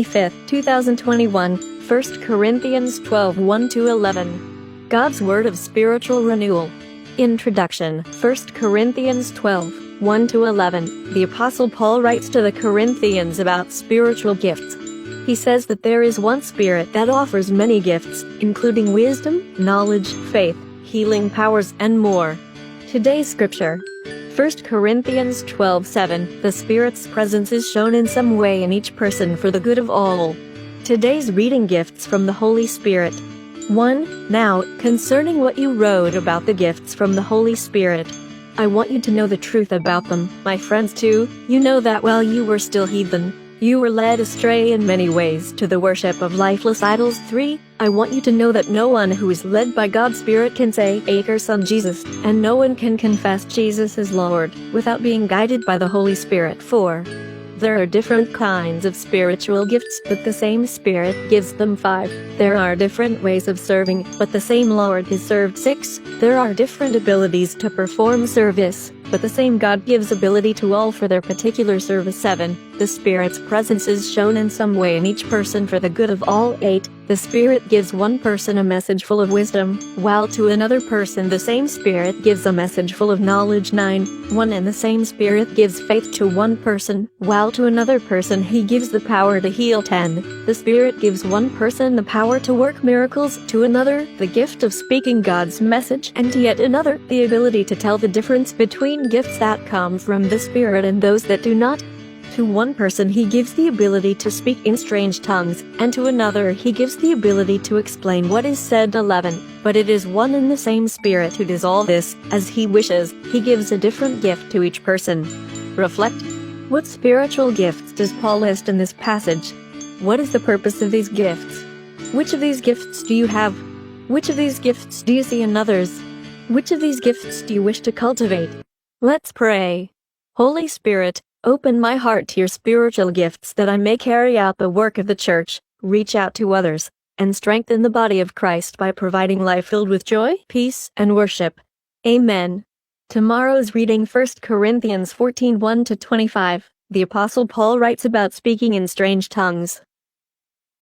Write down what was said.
5th, 2021, 1 Corinthians 12, 1-11. God's Word of Spiritual Renewal. Introduction. 1 Corinthians 12, 1-11. The Apostle Paul writes to the Corinthians about spiritual gifts. He says that there is one Spirit that offers many gifts, including wisdom, knowledge, faith, healing powers, and more. Today's scripture. 1 Corinthians 12:7. The Spirit's presence is shown in some way in each person for the good of all. Today's reading gifts from the Holy Spirit. 1. Now, concerning what you wrote about the gifts from the Holy Spirit, I want you to know the truth about them, my friends. 2. You know that while you were still heathen, you were led astray in many ways to the worship of lifeless idols. 3. I want you to know that no one who is led by God's Spirit can say a curse on Jesus, and no one can confess Jesus as Lord without being guided by the Holy Spirit. 4. There are different kinds of spiritual gifts, but the same Spirit gives them. 5. There are different ways of serving, but the same Lord is served. 6. There are different abilities to perform service, but the same God gives ability to all for their particular service. 7. The Spirit's presence is shown in some way in each person for the good of all. 8. The Spirit gives one person a message full of wisdom, while to another person the same Spirit gives a message full of knowledge. 9. One and the same Spirit gives faith to one person, while to another person He gives the power to heal. 10. The Spirit gives one person the power to work miracles, to another the gift of speaking God's message, and to yet another the ability to tell the difference between gifts that come from the Spirit and those that do not. To one person He gives the ability to speak in strange tongues, and to another He gives the ability to explain what is said. 11. But it is one and the same Spirit who does all this, as He wishes. He gives a different gift to each person. Reflect. What spiritual gifts does Paul list in this passage? What is the purpose of these gifts? Which of these gifts do you have? Which of these gifts do you see in others? Which of these gifts do you wish to cultivate? Let's pray. Holy Spirit, open my heart to your spiritual gifts that I may carry out the work of the church, reach out to others, and strengthen the body of Christ by providing life filled with joy, peace, and worship. Amen. Tomorrow's reading 1 Corinthians 14, 1-25. The Apostle Paul writes about speaking in strange tongues.